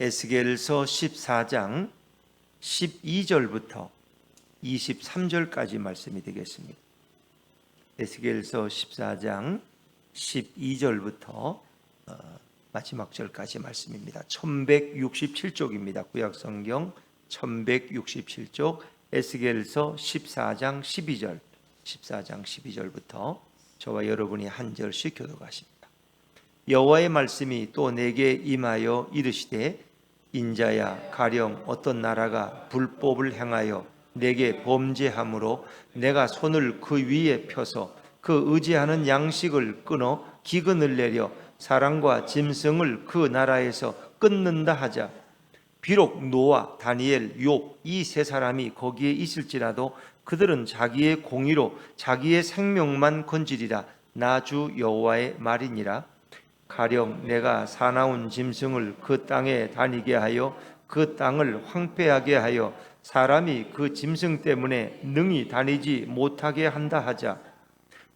에스겔서 14장 12절부터 23절까지 말씀이 되겠습니다. 에스겔서 14장 12절부터 마지막 절까지 말씀입니다. 1167쪽입니다. 구약성경 1167쪽 에스겔서 14장 12절부터 저와 여러분이 한 절씩 교독하십니다. 여호와의 말씀이 또 내게 임하여 이르시되 인자야, 가령 어떤 나라가 불법을 행하여 내게 범죄함으로 내가 손을 그 위에 펴서 그 의지하는 양식을 끊어 기근을 내려 사람과 짐승을 그 나라에서 끊는다 하자. 비록 노아, 다니엘, 욥 이 세 사람이 거기에 있을지라도 그들은 자기의 공의로 자기의 생명만 건지리라. 나 주 여호와의 말이니라. 가령 내가 사나운 짐승을 그 땅에 다니게 하여 그 땅을 황폐하게 하여 사람이 그 짐승 때문에 능히 다니지 못하게 한다 하자.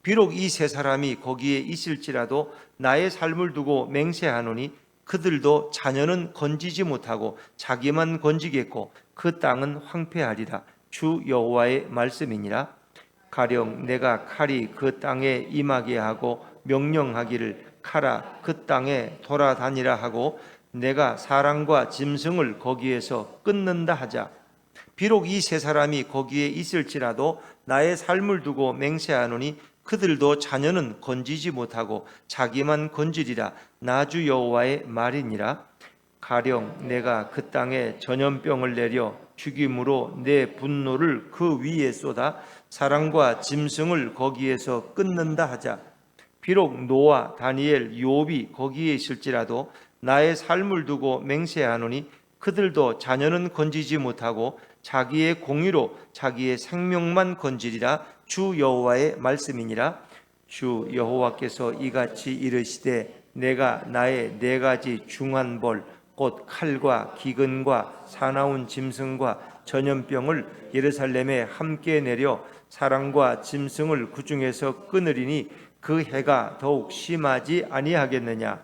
비록 이 세 사람이 거기에 있을지라도 나의 삶을 두고 맹세하노니 그들도 자녀는 건지지 못하고 자기만 건지겠고 그 땅은 황폐하리라. 주 여호와의 말씀이니라. 가령 내가 칼이 그 땅에 임하게 하고 명령하기를 가라 그 땅에 돌아다니라 하고 내가 사람과 짐승을 거기에서 끊는다 하자. 비록 이 세 사람이 거기에 있을지라도 나의 삶을 두고 맹세하노니 그들도 자녀는 건지지 못하고 자기만 건지리라. 나 주 여호와의 말이니라. 가령 내가 그 땅에 전염병을 내려 죽임으로 내 분노를 그 위에 쏟아 사람과 짐승을 거기에서 끊는다 하자. 비록 노아, 다니엘, 욥이 거기에 있을지라도 나의 삶을 두고 맹세하노니 그들도 자녀는 건지지 못하고 자기의 공의로 자기의 생명만 건지리라. 주 여호와의 말씀이니라. 주 여호와께서 이같이 이르시되 내가 나의 네 가지 중한 벌 곧 칼과 기근과 사나운 짐승과 전염병을 예루살렘에 함께 내려 사람과 짐승을 그 중에서 끊으리니 그 해가 더욱 심하지 아니하겠느냐.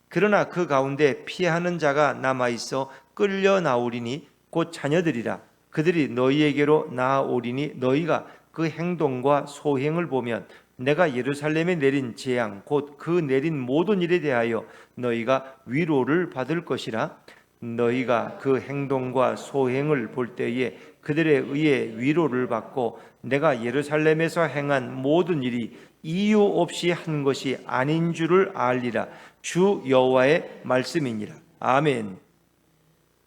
그러나 그 가운데 피하는 자가 남아있어 끌려 나오리니 곧 자녀들이라. 그들이 너희에게로 나아오리니 너희가 그 행동과 소행을 보면 내가 예루살렘에 내린 재앙 곧 그 내린 모든 일에 대하여 너희가 위로를 받을 것이라. 너희가 그 행동과 소행을 볼 때에 그들에 의해 위로를 받고 내가 예루살렘에서 행한 모든 일이 이유 없이 한 것이 아닌 줄을 알리라. 주 여호와의 말씀이니라. 아멘.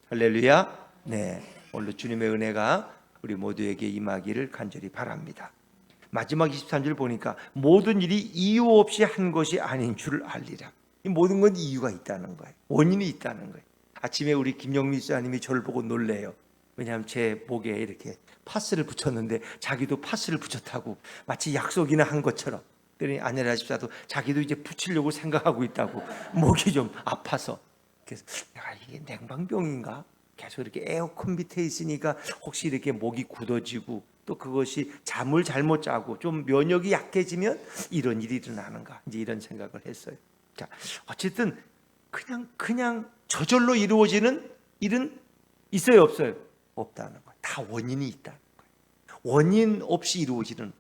할렐루야. 네, 오늘 주님의 은혜가 우리 모두에게 임하기를 간절히 바랍니다. 마지막 23절 보니까 모든 일이 이유 없이 한 것이 아닌 줄을 알리라. 이 모든 건 이유가 있다는 거예요. 원인이 있다는 거예요. 아침에 우리 김영민 목사님이 저를 보고 놀래요. 왜냐하면 제 목에 이렇게 파스를 붙였는데 자기도 파스를 붙였다고 마치 약속이나 한 것처럼. 그러니 아내라 집사도 자기도 이제 붙이려고 생각하고 있다고 목이 좀 아파서. 그래서 내가 이게 냉방병인가? 계속 이렇게 에어컨 밑에 있으니까 혹시 이렇게 목이 굳어지고 또 그것이 잠을 잘못 자고 좀 면역이 약해지면 이런 일이 일어나는가? 이제 이런 생각을 했어요. 자, 어쨌든 그냥 저절로 이루어지는 일은 있어요, 없어요? 없다는 거예요. 다 원인이 있다는 거예요. 원인 없이 이루어지는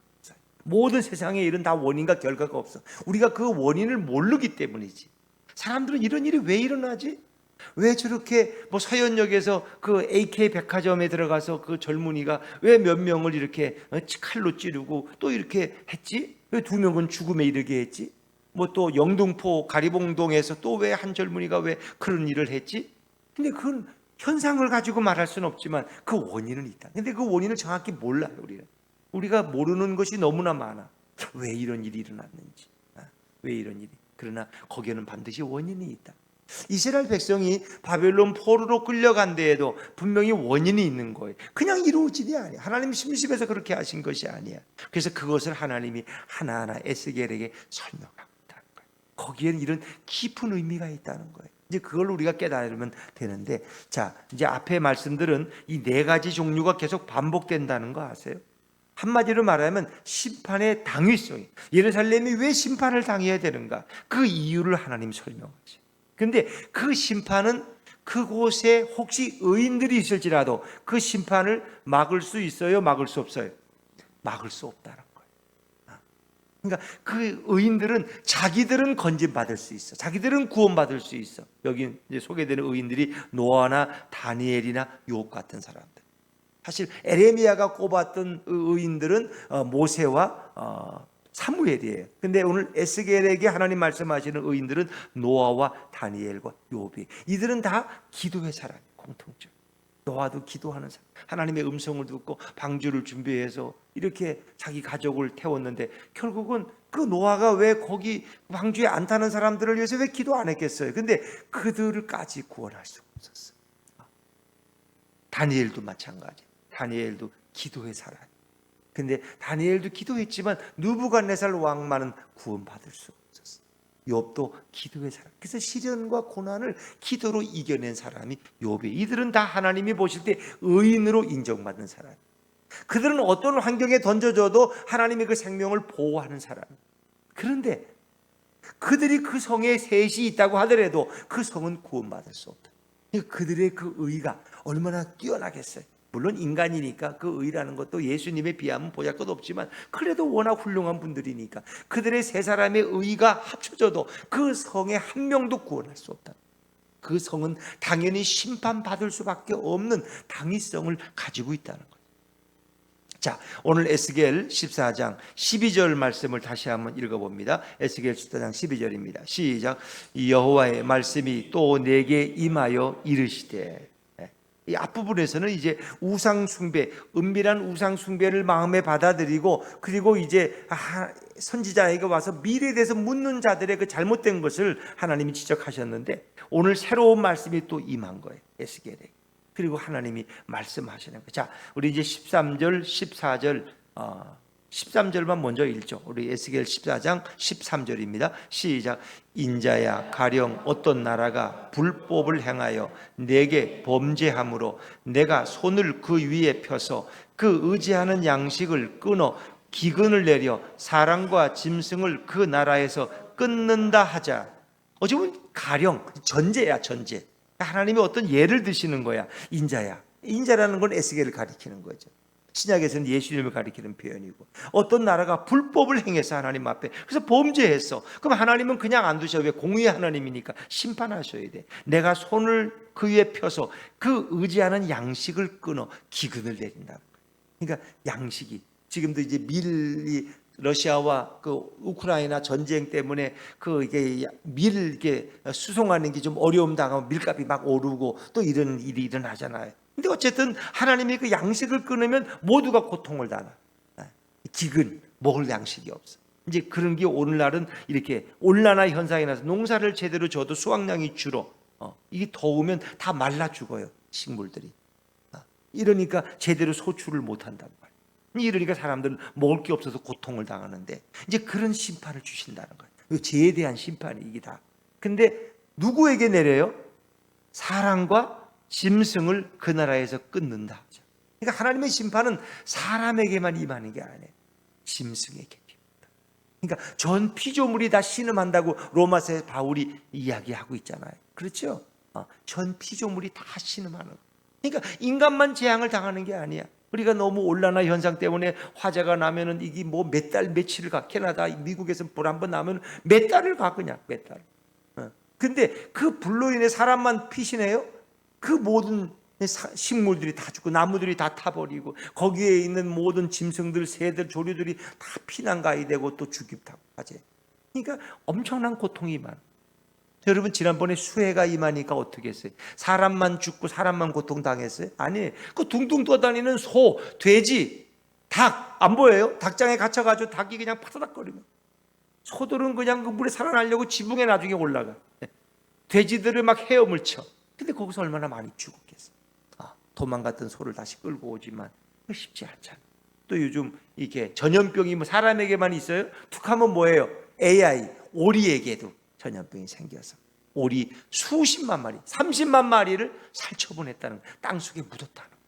모든 세상의 일은 다 원인과 결과가 없어. 우리가 그 원인을 모르기 때문이지. 사람들은 이런 일이 왜 일어나지? 왜 저렇게 서현역에서 그 AK 백화점에 들어가서 그 젊은이가 왜 몇 명을 이렇게 칼로 찌르고 또 이렇게 했지? 왜 두 명은 죽음에 이르게 했지? 또 영등포 가리봉동에서 또 왜 한 젊은이가 왜 그런 일을 했지? 근데 그건 현상을 가지고 말할 수는 없지만 그 원인은 있다. 근데 그 원인을 정확히 몰라요, 우리는. 우리가 모르는 것이 너무나 많아. 왜 이런 일이 일어났는지, 왜 이런 일이. 그러나 거기에는 반드시 원인이 있다. 이스라엘 백성이 바벨론 포로로 끌려간 데에도 분명히 원인이 있는 거예요. 그냥 이루어진 게 아니야. 하나님 심심해서 그렇게 하신 것이 아니야. 그래서 그것을 하나님이 하나하나 에스겔에게 설명하고 있다는 거예요. 거기에는 이런 깊은 의미가 있다는 거예요. 이제 그걸 우리가 깨달으면 되는데, 자, 이제 앞에 말씀들은 이 네 가지 종류가 계속 반복된다는 거 아세요? 한마디로 말하면 심판의 당위성이, 예루살렘이 왜 심판을 당해야 되는가? 그 이유를 하나님 설명하죠. 그런데 그 심판은 그곳에 혹시 의인들이 있을지라도 그 심판을 막을 수 있어요? 막을 수 없어요? 막을 수 없다는 거예요. 그러니까 그 의인들은 자기들은 건진받을 수 있어. 자기들은 구원받을 수 있어. 여기 이제 소개되는 의인들이 노아나 다니엘이나 욥 같은 사람들. 사실 에레미야가 꼽았던 의인들은 모세와 사무엘이에요. 근데 오늘 에스겔에게 하나님 말씀하시는 의인들은 노아와 다니엘과 욥이. 이들은 다 기도의 사람, 공통적. 노아도 기도하는 사람. 하나님의 음성을 듣고 방주를 준비해서 이렇게 자기 가족을 태웠는데 결국은 그 노아가 왜 거기 방주에 안 타는 사람들을 위해서 왜 기도 안 했겠어요? 근데 그들까지 구원할 수 없었어요. 다니엘도 마찬가지. 다니엘도 기도의 사람. 근데 다니엘도 기도했지만 느부갓네살 왕만은 구원받을 수 없었어. 욥도 기도의 사람. 그래서 시련과 고난을 기도로 이겨낸 사람이 욥이. 이들은 다 하나님이 보실 때 의인으로 인정받는 사람. 그들은 어떤 환경에 던져져도 하나님의 그 생명을 보호하는 사람. 그런데 그들이 그 성에 셋이 있다고 하더라도 그 성은 구원받을 수 없다. 그들의 그 의가 얼마나 뛰어나겠어요. 물론 인간이니까 그 의라는 것도 예수님에 비하면 보잘것 없지만 그래도 워낙 훌륭한 분들이니까 그들의 세 사람의 의가 합쳐져도 그 성에 한 명도 구원할 수 없다. 그 성은 당연히 심판받을 수밖에 없는 당위성을 가지고 있다는 거예요. 자, 오늘 에스겔 14장 12절 말씀을 다시 한번 읽어봅니다. 에스겔 14장 12절입니다. 시작. 여호와의 말씀이 또 내게 임하여 이르시되. 이 앞부분에서는 이제 우상 숭배, 은밀한 우상 숭배를 마음에 받아들이고 그리고 이제 선지자에게 와서 미래에 대해서 묻는 자들의 그 잘못된 것을 하나님이 지적하셨는데 오늘 새로운 말씀이 또 임한 거예요. 에스겔에. 그리고 하나님이 말씀하시는 거예요. 자, 우리 이제 13절, 14절 13절만 먼저 읽죠. 우리 에스겔 14장 13절입니다. 시작. 인자야 가령 어떤 나라가 불법을 행하여 내게 범죄함으로 내가 손을 그 위에 펴서 그 의지하는 양식을 끊어 기근을 내려 사람과 짐승을 그 나라에서 끊는다 하자. 어찌 보면 가령 전제야, 전제. 하나님이 어떤 예를 드시는 거야. 인자야. 인자라는 건 에스겔을 가리키는 거죠. 신약에서는 예수님을 가리키는 표현이고 어떤 나라가 불법을 행해서 하나님 앞에 그래서 범죄했어. 그럼 하나님은 그냥 안 두셔. 왜? 공의의 하나님이니까 심판하셔야 돼. 내가 손을 그 위에 펴서 그 의지하는 양식을 끊어 기근을 내린다. 그러니까 양식이 지금도 이제 밀이 러시아와 그 우크라이나 전쟁 때문에 그 이게 밀 이게 수송하는 게 좀 어려움 당하고 밀값이 막 오르고 또 이런 일이 일어나잖아요. 근데 어쨌든 하나님이 그 양식을 끊으면 모두가 고통을 당하. 기근, 먹을 양식이 없어. 이제 그런 게 오늘날은 이렇게 온난화 현상이 나서 농사를 제대로 져도 수확량이 줄어. 이게 더우면 다 말라 죽어요. 식물들이. 이러니까 제대로 소출을 못 한단 말이에요. 이러니까 사람들은 먹을 게 없어서 고통을 당하는데 이제 그런 심판을 주신다는 거예요. 죄에 대한 심판이 이게 다. 근데 누구에게 내려요? 사람과 짐승을 그 나라에서 끊는다. 그러니까 하나님의 심판은 사람에게만 임하는 게 아니에요. 짐승에게. 그러니까 전 피조물이 다 신음한다고 로마서에 바울이 이야기하고 있잖아요. 그렇죠? 전 피조물이 다 신음하는 거예요. 그러니까 인간만 재앙을 당하는 게 아니야. 우리가 너무 온난화 현상 때문에 화재가 나면은 이게 뭐 몇 달 며칠을 가. 캐나다, 미국에서 불 한 번 나면 몇 달을 가 그냥 몇 달. 근데 그 불로 인해 사람만 피신해요? 그 모든 식물들이 다 죽고 나무들이 다 타버리고 거기에 있는 모든 짐승들, 새들, 조류들이 다 피난가이 되고 또 죽임타고 하지. 그러니까 엄청난 고통이 많아. 여러분 지난번에 수해가 임하니까 어떻게 했어요? 사람만 죽고 사람만 고통당했어요? 아니, 그 둥둥 떠다니는 소, 돼지, 닭 안 보여요? 닭장에 갇혀가지고 닭이 그냥 파다닥거리면 소들은 그냥 그 물에 살아나려고 지붕에 나중에 올라가. 돼지들을 막 헤엄을 쳐. 근데 거기서 얼마나 많이 죽었겠어. 도망갔던 소를 다시 끌고 오지만 쉽지 않잖아. 또 요즘 이게 전염병이 뭐 사람에게만 있어요? 툭하면 뭐예요? AI, 오리에게도 전염병이 생겨서 오리 수십만 마리, 30만 마리를 살처분했다는 거예요. 땅속에 묻었다는 거예요.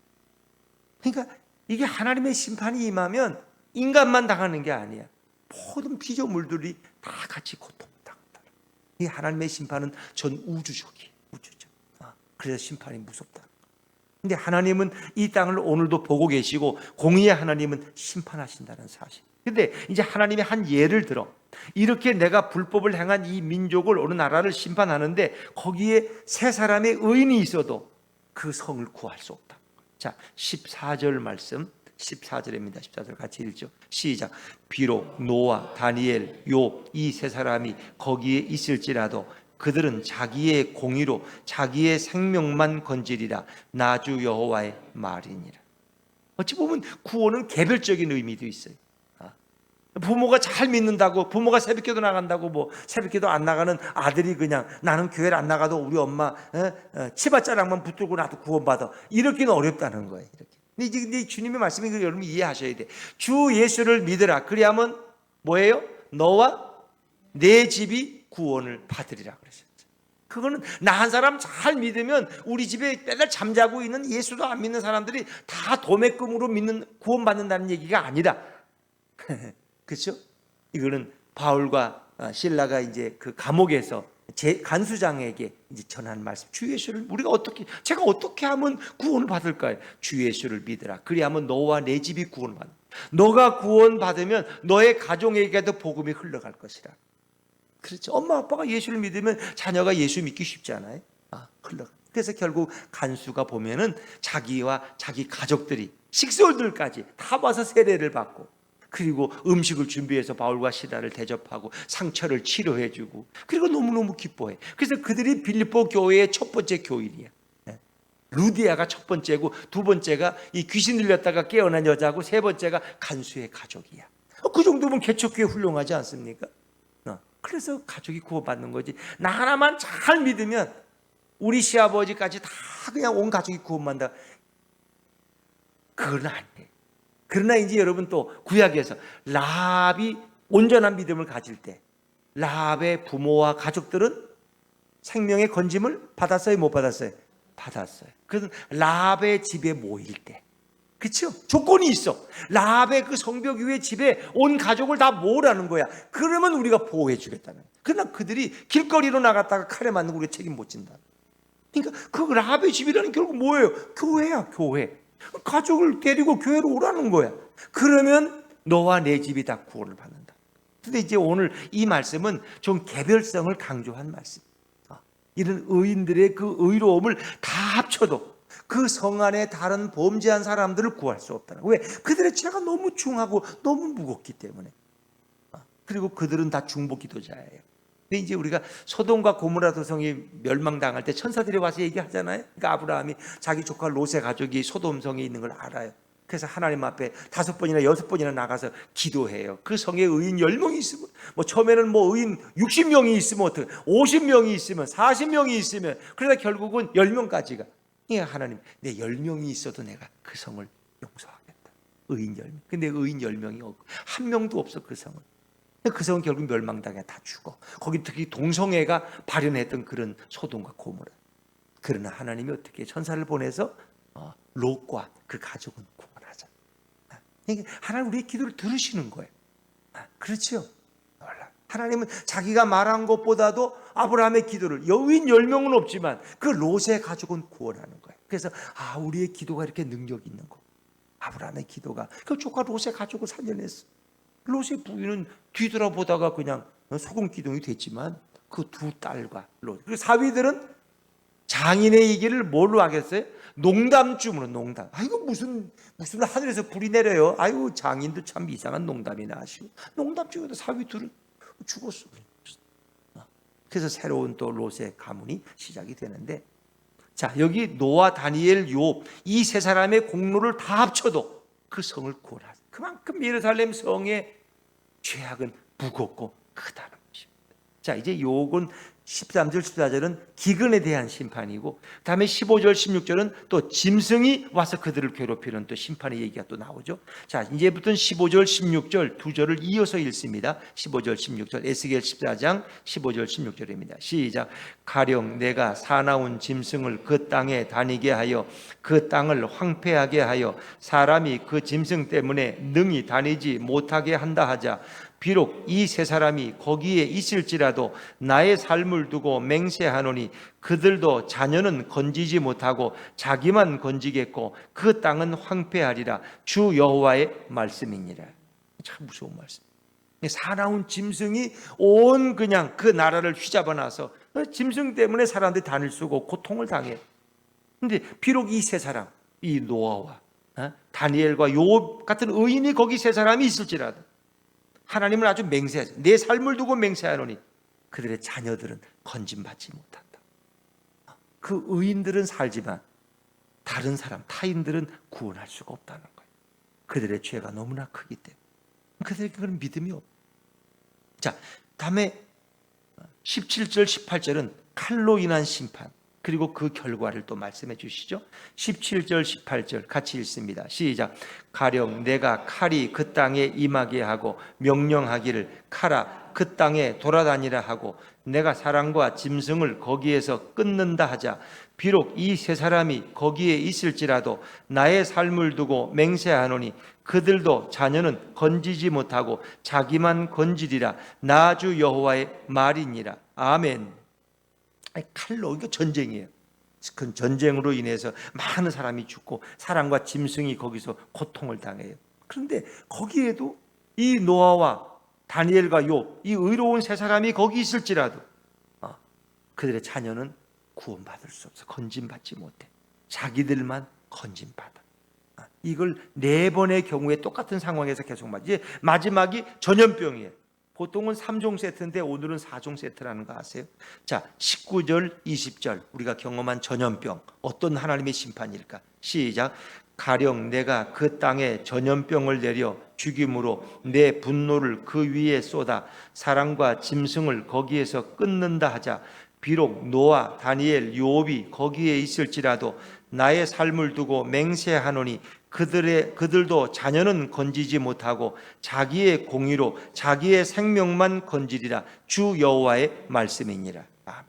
그러니까 이게 하나님의 심판이 임하면 인간만 당하는 게 아니야. 모든 피조물들이 다 같이 고통당한다. 이 하나님의 심판은 전 우주적이에요. 우주적. 그래서 심판이 무섭다. 근데 하나님은 이 땅을 오늘도 보고 계시고 공의의 하나님은 심판하신다는 사실. 근데 이제 하나님이 한 예를 들어 이렇게 내가 불법을 행한 이 민족을, 어느 나라를 심판하는데 거기에 세 사람의 의인이 있어도 그 성을 구할 수 없다. 자, 14절 말씀, 14절입니다. 14절 같이 읽죠. 시작. 비록 노아, 다니엘, 욥 이 세 사람이 거기에 있을지라도 그들은 자기의 공의로 자기의 생명만 건지리라. 나 주 여호와의 말이니라. 어찌 보면 구원은 개별적인 의미도 있어요. 부모가 잘 믿는다고, 부모가 새벽기도 나간다고 뭐 새벽기도 안 나가는 아들이 그냥 나는 교회를 안 나가도 우리 엄마 치맛자락만 붙들고 나도 구원받아, 이렇게는 어렵다는 거예요. 이렇게. 근데 주님의 말씀이 여러분 이해하셔야 돼. 주 예수를 믿으라. 그리하면 뭐예요? 너와 내 집이 구원을 받으리라 그러셨죠. 그거는 나 한 사람 잘 믿으면 우리 집에 맨날 잠자고 있는 예수도 안 믿는 사람들이 다 도매금으로 믿는 구원받는다는 얘기가 아니다. 그렇죠? 이거는 바울과 실라가 이제 그 감옥에서 간수장에게 이제 전한 말씀. 주 예수를 제가 어떻게 하면 구원을 받을까요? 주 예수를 믿으라. 그리하면 너와 내 집이 구원을 받아. 너가 구원받으면 너의 가정에게도 복음이 흘러갈 것이라. 그렇죠? 엄마 아빠가 예수를 믿으면 자녀가 예수 믿기 쉽지 않아요? 흘러가. 그래서 결국 간수가 보면은 자기와 자기 가족들이 식솔들까지 다 와서 세례를 받고, 그리고 음식을 준비해서 바울과 시라를 대접하고 상처를 치료해주고, 그리고 너무너무 기뻐해. 그래서 그들이 빌립보 교회의 첫 번째 교인이야. 루디아가 첫 번째고, 두 번째가 이 귀신 들렸다가 깨어난 여자고, 세 번째가 간수의 가족이야. 그 정도면 개척교회 훌륭하지 않습니까? 그래서 가족이 구원받는 거지. 나 하나만 잘 믿으면 우리 시아버지까지 다 그냥 온 가족이 구원받는다. 그건 안 돼. 그러나 이제 여러분 또 구약에서 라합이 온전한 믿음을 가질 때 라합의 부모와 가족들은 생명의 건짐을 받았어요? 못 받았어요? 받았어요. 그래서 라합의 집에 모일 때, 그렇죠? 조건이 있어. 라합의 그 성벽 위에 집에 온 가족을 다 모으라는 거야. 그러면 우리가 보호해 주겠다는 거야. 그러나 그들이 길거리로 나갔다가 칼에 맞는 거 우리가 책임 못 진다. 그러니까 그 라합의 집이라는 결국 뭐예요? 교회야, 교회. 가족을 데리고 교회로 오라는 거야. 그러면 너와 내 집이 다 구원을 받는다. 근데 이제 오늘 이 말씀은 좀 개별성을 강조한 말씀. 이런 의인들의 그 의로움을 다 합쳐도 그 성 안에 다른 범죄한 사람들을 구할 수 없다는 거예요. 왜? 그들의 죄가 너무 중하고 너무 무겁기 때문에. 그리고 그들은 다 중보 기도자예요. 근데 이제 우리가 소돔과 고모라 도성이 멸망당할 때 천사들이 와서 얘기하잖아요. 그러니까 아브라함이 자기 조카 롯의 가족이 소돔 성에 있는 걸 알아요. 그래서 하나님 앞에 5번이나 6번이나 나가서 기도해요. 그 성에 의인 10명이 있으면, 뭐 처음에는 뭐 의인 60명이 있으면 어떻게, 50명이 있으면, 40명이 있으면, 그러다 결국은 10명까지가. 예, 하나님, 내 10명이 있어도 내가 그 성을 용서하겠다. 의인 10명. 근데 의인 10명이 없고 한 명도 없어, 그 성은. 그 성은 결국 멸망당해 다 죽어. 거기 특히 동성애가 발현했던 그런 소돔과 고모라. 그러나 하나님이 어떻게 천사를 보내서 롯과 그 가족은 구원하자. 하나님 우리의 기도를 들으시는 거예요. 그렇죠? 하나님은 자기가 말한 것보다도 아브라함의 기도를, 여인 10명은 없지만 그 롯의 가족은 구원하는 거예요. 그래서 우리의 기도가 이렇게 능력이 있는 거. 아브라함의 기도가 그 조카 롯의 가족을 살려냈어. 롯의 부인은 뒤돌아보다가 그냥 소금 기둥이 됐지만 그 두 딸과 롯, 그리고 사위들은 장인의 얘기를 뭘로 하겠어요? 농담쯤으로 농담. 이거 무슨 하늘에서 불이 내려요. 아이고, 장인도 참 이상한 농담이나 하시고, 농담 중에도 사위들은 죽었어. 그래서 새로운 또 롯의 가문이 시작이 되는데, 자, 여기 노아, 다니엘, 욥 이 세 사람의 공로를 다 합쳐도 그 성을 구원하자. 그만큼 예루살렘 성의 죄악은 무겁고 크다는 것입니다. 자, 이제 요건 13절, 14절은 기근에 대한 심판이고, 그 다음에 15절, 16절은 또 짐승이 와서 그들을 괴롭히는 또 심판의 얘기가 또 나오죠. 자, 이제부터는 15절, 16절 두 절을 이어서 읽습니다. 15절, 16절, 에스겔 14장 15절, 16절입니다. 시작. 가령 내가 사나운 짐승을 그 땅에 다니게 하여 그 땅을 황폐하게 하여 사람이 그 짐승 때문에 능히 다니지 못하게 한다 하자. 비록 이 세 사람이 거기에 있을지라도 나의 삶을 두고 맹세하노니 그들도 자녀는 건지지 못하고 자기만 건지겠고 그 땅은 황폐하리라. 주 여호와의 말씀이니라. 참 무서운 말씀. 사나운 짐승이 온 그냥 그 나라를 휘잡아 놔서 짐승 때문에 사람들이 단을 쓰고 고통을 당해. 근데 비록 이 세 사람, 이 노아와 다니엘과 욥 같은 의인이 거기 세 사람이 있을지라도 하나님을 아주 맹세하죠. 내 삶을 두고 맹세하노니 그들의 자녀들은 건짐받지 못한다. 그 의인들은 살지만 다른 사람, 타인들은 구원할 수가 없다는 거예요. 그들의 죄가 너무나 크기 때문에 그들에게 그런 믿음이 없다. 자, 다음에 17절 18절은 칼로 인한 심판 그리고 그 결과를 또 말씀해 주시죠. 17절 18절 같이 읽습니다. 시작. 가령 내가 칼이 그 땅에 임하게 하고 명령하기를 칼아 그 땅에 돌아다니라 하고 내가 사람과 짐승을 거기에서 끊는다 하자. 비록 이 세 사람이 거기에 있을지라도 나의 삶을 두고 맹세하노니 그들도 자녀는 건지지 못하고 자기만 건지리라. 나 주 여호와의 말이니라. 아멘. 칼로, 이거 전쟁이에요. 그 전쟁으로 인해서 많은 사람이 죽고 사람과 짐승이 거기서 고통을 당해요. 그런데 거기에도 이 노아와 다니엘과 욥, 이 의로운 세 사람이 거기 있을지라도 그들의 자녀는 구원받을 수 없어. 건짐받지 못해. 자기들만 건짐받아. 이걸 4번의 경우에 똑같은 상황에서 계속 이제 마지막이 전염병이에요. 보통은 3종 세트인데 오늘은 4종 세트라는 거 아세요? 자, 19절 20절 우리가 경험한 전염병, 어떤 하나님의 심판일까? 시작. 가령 내가 그 땅에 전염병을 내려 죽임으로 내 분노를 그 위에 쏟아 사람과 짐승을 거기에서 끊는다 하자. 비록 노아, 다니엘, 욥이 거기에 있을지라도 나의 삶을 두고 맹세하노니 그들도 자녀는 건지지 못하고 자기의 공의로 자기의 생명만 건지리라. 주 여호와의 말씀이니라. 아멘.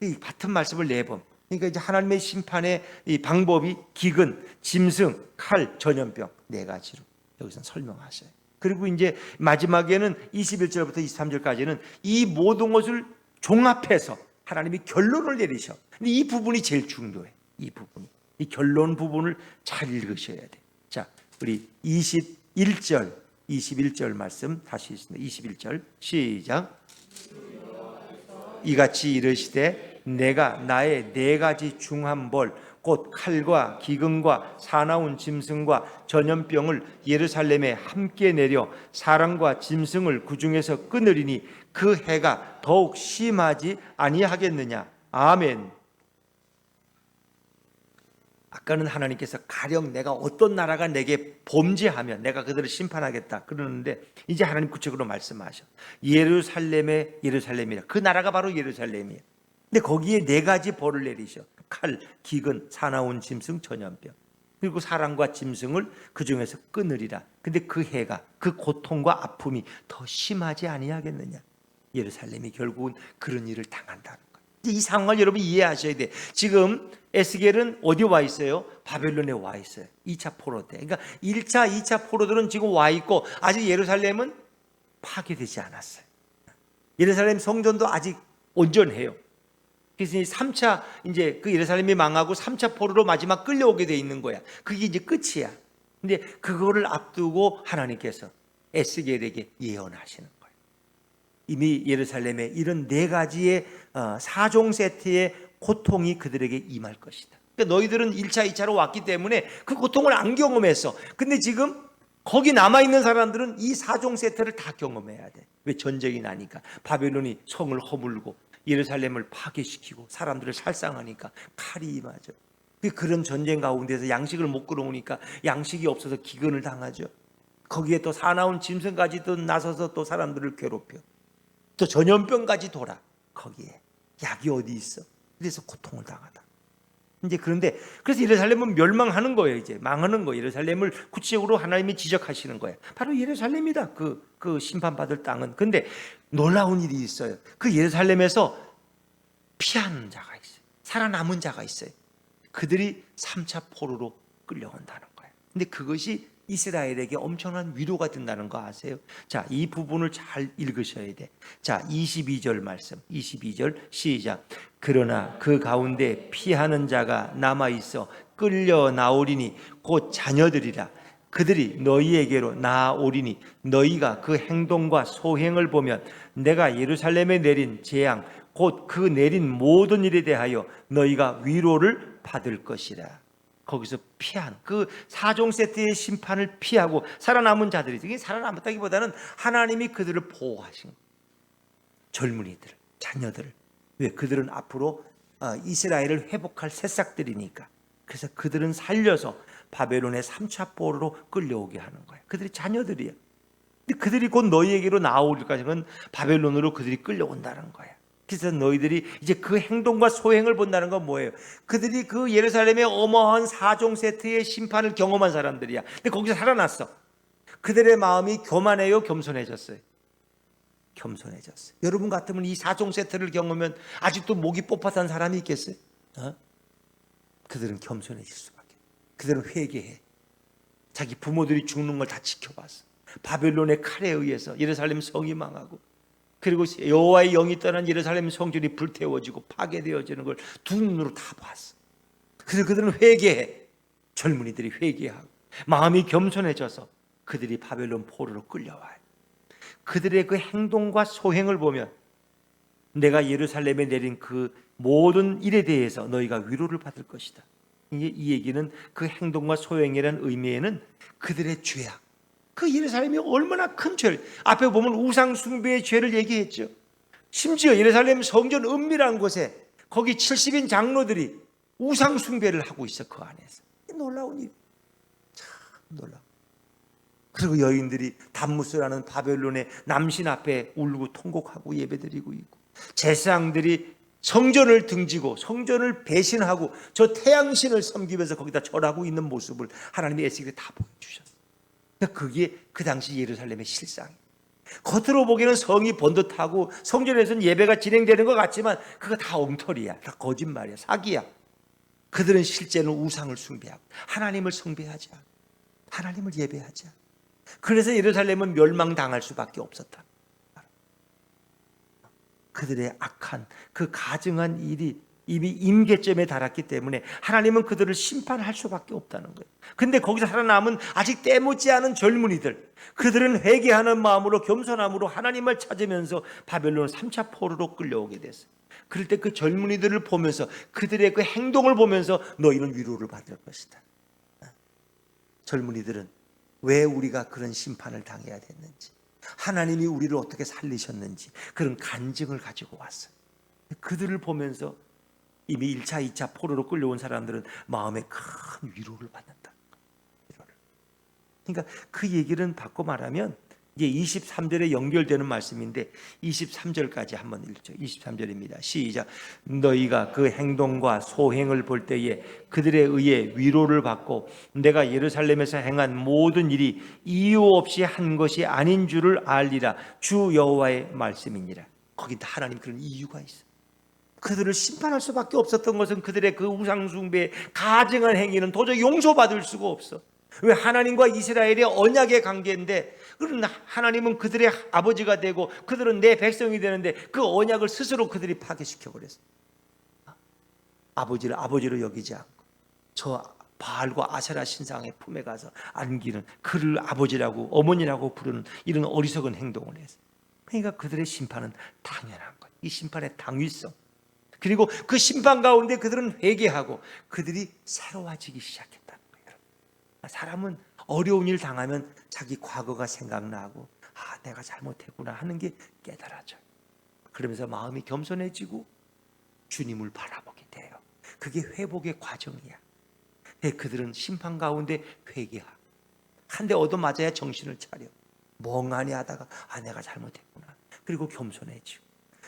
이 같은 말씀을 4번. 그러니까 이제 하나님의 심판의 이 방법이 기근, 짐승, 칼, 전염병 4가지로 여기서 설명하셔요. 그리고 이제 마지막에는 21절부터 23절까지는 이 모든 것을 종합해서 하나님이 결론을 내리셔. 근데 이 부분이 제일 중요해. 이 부분이. 이 결론 부분을 잘 읽으셔야 돼. 자, 우리 21절 말씀 다시 읽습니다. 21절 시작. 이같이 이르시되 내가 나의 4가지 중한 벌 곧 칼과 기근과 사나운 짐승과 전염병을 예루살렘에 함께 내려 사람과 짐승을 그 중에서 끊으리니 그 해가 더욱 심하지 아니하겠느냐. 아멘. 아까는 하나님께서 가령 내가 어떤 나라가 내게 범죄하면 내가 그들을 심판하겠다 그러는데 이제 하나님 구체적으로 말씀하셔. 예루살렘이라. 그 나라가 바로 예루살렘이에요. 근데 거기에 4가지 벌을 내리셔. 칼, 기근, 사나운 짐승, 전염병. 그리고 사람과 짐승을 그 중에서 끊으리라. 근데 그 해가, 그 고통과 아픔이 더 심하지 아니하겠느냐. 예루살렘이 결국은 그런 일을 당한다는 거예요. 이 상황을 여러분 이해하셔야 돼. 지금 에스겔은 어디 와 있어요? 바벨론에 와 있어요. 2차 포로 때. 그러니까 1차, 2차 포로들은 지금 와 있고 아직 예루살렘은 파괴되지 않았어요. 예루살렘 성전도 아직 온전해요. 그래서 3차 이제 그 예루살렘이 망하고 3차 포로로 마지막 끌려오게 돼 있는 거야. 그게 이제 끝이야. 근데 그거를 앞두고 하나님께서 에스겔에게 예언하시는 거예요. 이미 예루살렘에 이런 4가지의 4종 세트의 고통이 그들에게 임할 것이다. 그러니까 너희들은 1차, 2차로 왔기 때문에 그 고통을 안 경험했어. 근데 지금 거기 남아있는 사람들은 이 4종 세트를 다 경험해야 돼. 왜? 전쟁이 나니까. 바벨론이 성을 허물고 예루살렘을 파괴시키고 사람들을 살상하니까 칼이 임하죠. 그런 전쟁 가운데서 양식을 못 끌어오니까 양식이 없어서 기근을 당하죠. 거기에 또 사나운 짐승까지 또 나서서 또 사람들을 괴롭혀. 또 전염병까지 돌아. 거기에 약이 어디 있어? 그래서 고통을 당하다. 이제 그런데 그래서 예루살렘은 멸망하는 거예요. 이제 망하는 거예요. 예루살렘을 구체적으로 하나님이 지적하시는 거예요. 바로 예루살렘이다. 그 심판받을 땅은. 근데 놀라운 일이 있어요. 그 예루살렘에서 피하는 자가 있어요. 살아남은 자가 있어요. 그들이 3차 포로로 끌려온다는 거예요. 근데 그것이 이스라엘에게 엄청난 위로가 된다는 거 아세요? 자, 이 부분을 잘 읽으셔야 돼. 자, 22절 말씀. 22절 시작. 그러나 그 가운데 피하는 자가 남아 있어 끌려 나오리니 곧 자녀들이라. 그들이 너희에게로 나아오리니 너희가 그 행동과 소행을 보면 내가 예루살렘에 내린 재앙 곧 그 내린 모든 일에 대하여 너희가 위로를 받을 것이라. 거기서 피한 그 4종 세트의 심판을 피하고 살아남은 자들이, 이게 살아남았다기보다는 하나님이 그들을 보호하신 거예요. 젊은이들, 자녀들. 왜? 그들은 앞으로 이스라엘을 회복할 새싹들이니까. 그래서 그들은 살려서 바벨론의 3차 포로로 끌려오게 하는 거예요. 그들이 자녀들이에요. 근데 그들이 곧 너희에게로 나아오기까지는 바벨론으로 그들이 끌려온다는 거예요. 그래서 너희들이 이제 그 행동과 소행을 본다는 건 뭐예요? 그들이 그 예루살렘의 어마어마한 4종 세트의 심판을 경험한 사람들이야. 근데 거기서 살아났어. 그들의 마음이 교만해요, 겸손해졌어요? 겸손해졌어요. 여러분 같으면 이 4종 세트를 경험하면 아직도 목이 뻣뻣한 사람이 있겠어요? 그들은 겸손해질 수밖에. 그들은 회개해. 자기 부모들이 죽는 걸 다 지켜봤어. 바벨론의 칼에 의해서 예루살렘 성이 망하고, 그리고 여호와의 영이 떠난 예루살렘 성전이 불태워지고 파괴되어지는 걸 두 눈으로 다 봤어. 그래서 그들은 회개해. 젊은이들이 회개하고 마음이 겸손해져서 그들이 바벨론 포로로 끌려와요. 그들의 그 행동과 소행을 보면 내가 예루살렘에 내린 그 모든 일에 대해서 너희가 위로를 받을 것이다. 이 얘기는 그 행동과 소행이라는 의미에는 그들의 죄악, 그 예루살렘이 얼마나 큰 죄를, 앞에 보면 우상 숭배의 죄를 얘기했죠. 심지어 예루살렘 성전 은밀한 곳에 거기 70인 장로들이 우상 숭배를 하고 있어. 그 안에서 놀라운 일, 참 놀라워. 그리고 여인들이 담무스라는 바벨론의 남신 앞에 울고 통곡하고 예배드리고 있고, 제사장들이 성전을 등지고 성전을 배신하고 저 태양신을 섬기면서 거기다 절하고 있는 모습을 하나님의 에스겔에 다 보여주셨어요. 그게 그 당시 예루살렘의 실상이에요. 겉으로 보기에는 성이 번듯하고 성전에서는 예배가 진행되는 것 같지만 그거 다 엉터리야. 다 거짓말이야. 사기야. 그들은 실제는 우상을 숭배하고 하나님을 숭배하지 않아. 하나님을 예배하지 않아. 그래서 예루살렘은 멸망당할 수밖에 없었다. 그들의 악한 그 가증한 일이 이미 임계점에 달았기 때문에 하나님은 그들을 심판할 수밖에 없다는 거예요. 근데 거기서 살아남은 아직 때묻지 않은 젊은이들, 그들은 회개하는 마음으로 겸손함으로 하나님을 찾으면서 바벨론 3차 포로로 끌려오게 됐어요. 그럴 때 그 젊은이들을 보면서, 그들의 그 행동을 보면서 너희는 위로를 받을 것이다. 젊은이들은 왜 우리가 그런 심판을 당해야 됐는지, 하나님이 우리를 어떻게 살리셨는지 그런 간증을 가지고 왔어요. 그들을 보면서 이미 1차, 2차 포로로 끌려온 사람들은 마음에 큰 위로를 받는다. 그러니까 그 얘기는 바꿔 말하면 이제 23절에 연결되는 말씀인데 23절까지 한번 읽죠. 23절입니다. 시작. 너희가 그 행동과 소행을 볼 때에 그들에 의해 위로를 받고 내가 예루살렘에서 행한 모든 일이 이유 없이 한 것이 아닌 줄을 알리라. 주 여호와의 말씀이니라. 거기 다 하나님 그런 이유가 있어요. 그들을 심판할 수밖에 없었던 것은 그들의 그 우상숭배의 가증한 행위는 도저히 용서받을 수가 없어. 왜? 하나님과 이스라엘의 언약의 관계인데, 그런 하나님은 그들의 아버지가 되고 그들은 내 백성이 되는데 그 언약을 스스로 그들이 파괴시켜 버렸어. 아버지를 아버지로 여기지 않고 저 바알과 아세라 신상의 품에 가서 안기는, 그를 아버지라고 어머니라고 부르는 이런 어리석은 행동을 했어. 그러니까 그들의 심판은 당연한 거예요. 이 심판의 당위성, 그리고 그 심판 가운데 그들은 회개하고 그들이 새로워지기 시작했다는 거예요. 사람은 어려운 일 당하면 자기 과거가 생각나고 내가 잘못했구나 하는 게 깨달아져요. 그러면서 마음이 겸손해지고 주님을 바라보게 돼요. 그게 회복의 과정이야. 그들은 심판 가운데 회개하고 한 대 얻어맞아야 정신을 차려. 멍하니 하다가 내가 잘못했구나. 그리고 겸손해지고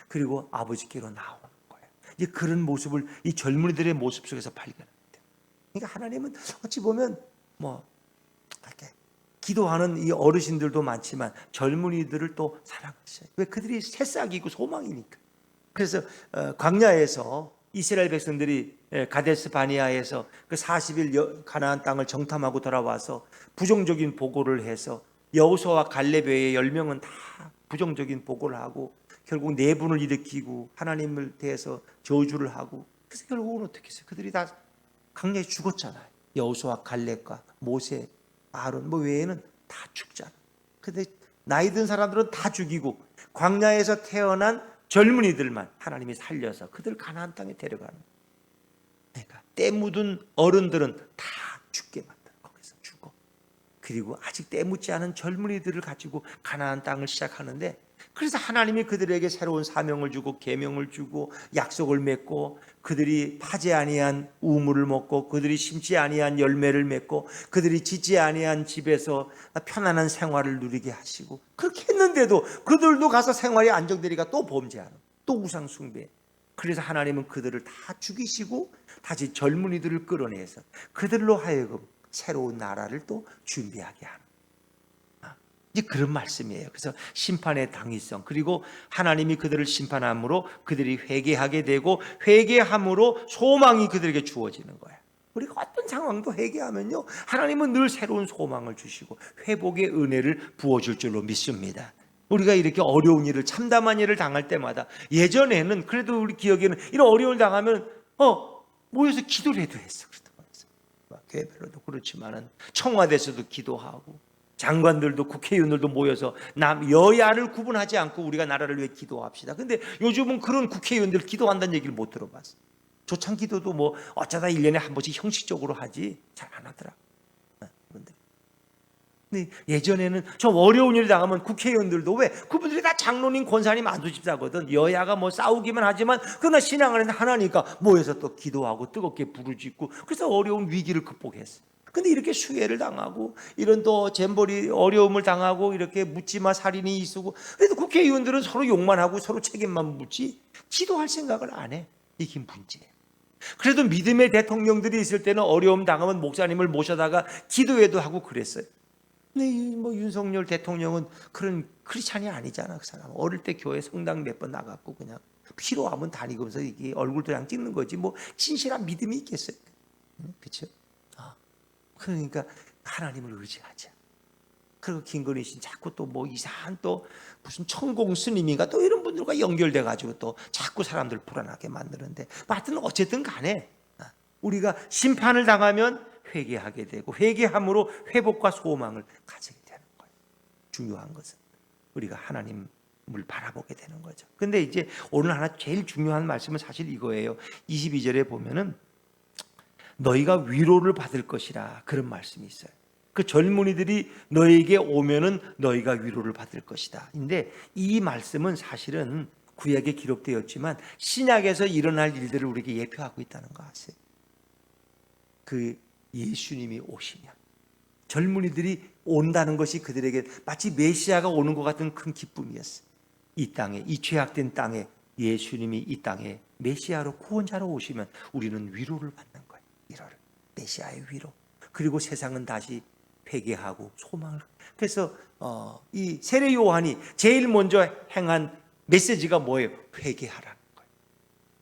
그리고 아버지께로 나오는 거예요. 이제 그런 모습을 이 젊은이들의 모습 속에서 발견합니다. 그러니까 하나님은 어찌 보면 이렇게 기도하는 이 어르신들도 많지만 젊은이들을 또 사랑하셔요. 왜? 그들이 새싹이고 소망이니까. 그래서 광야에서 이스라엘 백성들이 가데스 바니아에서 그 40일 가나안 땅을 정탐하고 돌아와서 부정적인 보고를 해서 여호수아와 갈렙 외에 10명은 다 부정적인 보고를 하고 결국 내분을 일으키고 하나님을 대해서 저주를 하고, 그래서 결국은 어떻게 했어요? 그들이 다 강야에 죽었잖아요. 여호수아, 갈렙과 모세, 아론 뭐 외에는 다 죽잖아. 근데 나이 든 사람들은 다 죽이고 광야에서 태어난 젊은이들만 하나님이 살려서 그들 가나안 땅에 데려가는 거예요. 그러니까 때 묻은 어른들은 다 죽게 만들어. 거기서 죽어. 그리고 아직 때 묻지 않은 젊은이들을 가지고 가나안 땅을 시작하는데, 그래서 하나님이 그들에게 새로운 사명을 주고 계명을 주고 약속을 맺고, 그들이 파지 아니한 우물을 먹고 그들이 심지 아니한 열매를 맺고 그들이 짓지 아니한 집에서 편안한 생활을 누리게 하시고, 그렇게 했는데도 그들도 가서 생활이 안정되니까 또 범죄하는, 또 우상 숭배. 그래서 하나님은 그들을 다 죽이시고 다시 젊은이들을 끌어내서 그들로 하여금 새로운 나라를 또 준비하게 하는, 이제 그런 말씀이에요. 그래서 심판의 당위성, 그리고 하나님이 그들을 심판함으로 그들이 회개하게 되고 회개함으로 소망이 그들에게 주어지는 거예요. 우리가 어떤 상황도 회개하면요, 하나님은 늘 새로운 소망을 주시고 회복의 은혜를 부어줄 줄로 믿습니다. 우리가 이렇게 어려운 일을, 참담한 일을 당할 때마다, 예전에는 그래도 우리 기억에는 이런 어려움을 당하면 모여서 기도를 해도 했어. 교회별로도 그렇지만은 청와대에서도 기도하고 장관들도 국회의원들도 모여서 여야를 구분하지 않고 우리가 나라를 위해 기도합시다. 근데 요즘은 그런 국회의원들 기도한다는 얘기를 못 들어봤어. 조찬 기도도 뭐 어쩌다 1년에 한 번씩 형식적으로 하지 잘 안 하더라. 근데 예전에는 좀 어려운 일을 당하면 국회의원들도, 왜? 그분들이 다 장로님, 권사님, 안수집사거든. 여야가 뭐 싸우기만 하지만 그러나 신앙 안에는 하나니까 모여서 또 기도하고 뜨겁게 부르짖고, 그래서 어려운 위기를 극복했어. 근데 이렇게 수해를 당하고 이런 또 잼버리 어려움을 당하고 이렇게 묻지마 살인이 있고, 그래도 국회의원들은 서로 욕만 하고 서로 책임만 묻지 기도할 생각을 안 해. 이게 문제예요. 그래도 믿음의 대통령들이 있을 때는 어려움 당하면 목사님을 모셔다가 기도회도 하고 그랬어요. 근데 뭐 윤석열 대통령은 그런 크리스찬이 아니잖아. 그 사람 어릴 때 교회 성당 몇 번 나갔고 그냥 필요하면 다니면서 이게 얼굴 도장 찍는 거지 뭐 진실한 믿음이 있겠어요? 그렇죠? 그러니까 하나님을 의지하자. 그리고 김건희 씨는 자꾸 또 뭐 이상한 또 무슨 천공 스님인가 또 이런 분들과 연결돼 가지고 또 자꾸 사람들 불안하게 만드는데, 하여튼 어쨌든 간에 우리가 심판을 당하면 회개하게 되고 회개함으로 회복과 소망을 가지게 되는 거예요. 중요한 것은 우리가 하나님을 바라보게 되는 거죠. 근데 이제 오늘 하나 제일 중요한 말씀은 사실 이거예요. 22절에 보면은 너희가 위로를 받을 것이라, 그런 말씀이 있어요. 그 젊은이들이 너에게 오면은 너희가 위로를 받을 것이다. 근데 이 말씀은 사실은 구약에 기록되었지만 신약에서 일어날 일들을 우리에게 예표하고 있다는 거 아세요? 그 예수님이 오시면 젊은이들이 온다는 것이 그들에게 마치 메시아가 오는 것 같은 큰 기쁨이었어요. 이 땅에, 이 죄악된 땅에 예수님이 이 땅에 메시아로 구원자로 오시면 우리는 위로를 받는 거예요. 위로를, 메시아의 위로. 그리고 세상은 다시 회개하고 소망을. 그래서 이 세례 요한이 제일 먼저 행한 메시지가 뭐예요? 회개하라는 거예요.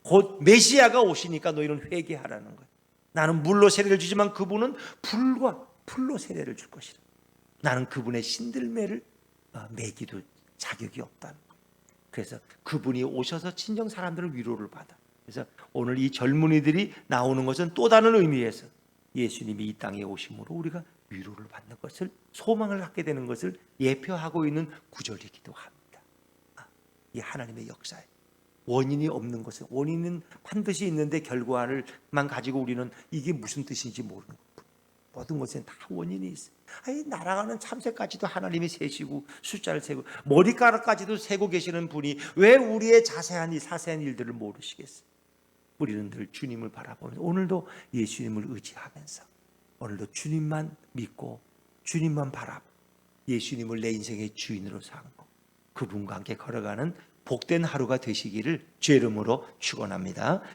곧 메시아가 오시니까 너희는 회개하라는 거예요. 나는 물로 세례를 주지만 그분은 불과 풀로 세례를 줄 것이라. 나는 그분의 신들매를 매기도 자격이 없다는 거예요. 그래서 그분이 오셔서 친정 사람들을 위로를 받아. 그래서 오늘 이 젊은이들이 나오는 것은 또 다른 의미에서 예수님이 이 땅에 오심으로 우리가 위로를 받는 것을, 소망을 갖게 되는 것을 예표하고 있는 구절이기도 합니다. 이 하나님의 역사에 원인이 없는 것은, 원인은 반드시 있는데 결과를만 가지고 우리는 이게 무슨 뜻인지 모르는 것. 모든 것엔 다 원인이 있어요. 날아가는 참새까지도 하나님이 세시고 숫자를 세고 머리카락까지도 세고 계시는 분이 왜 우리의 자세한 사세한 일들을 모르시겠어요? 우리는 늘 주님을 바라보면서, 오늘도 예수님을 의지하면서 오늘도 주님만 믿고 주님만 바라보고 예수님을 내 인생의 주인으로 삼고 그분과 함께 걸어가는 복된 하루가 되시기를 주의 이름으로 축원합니다.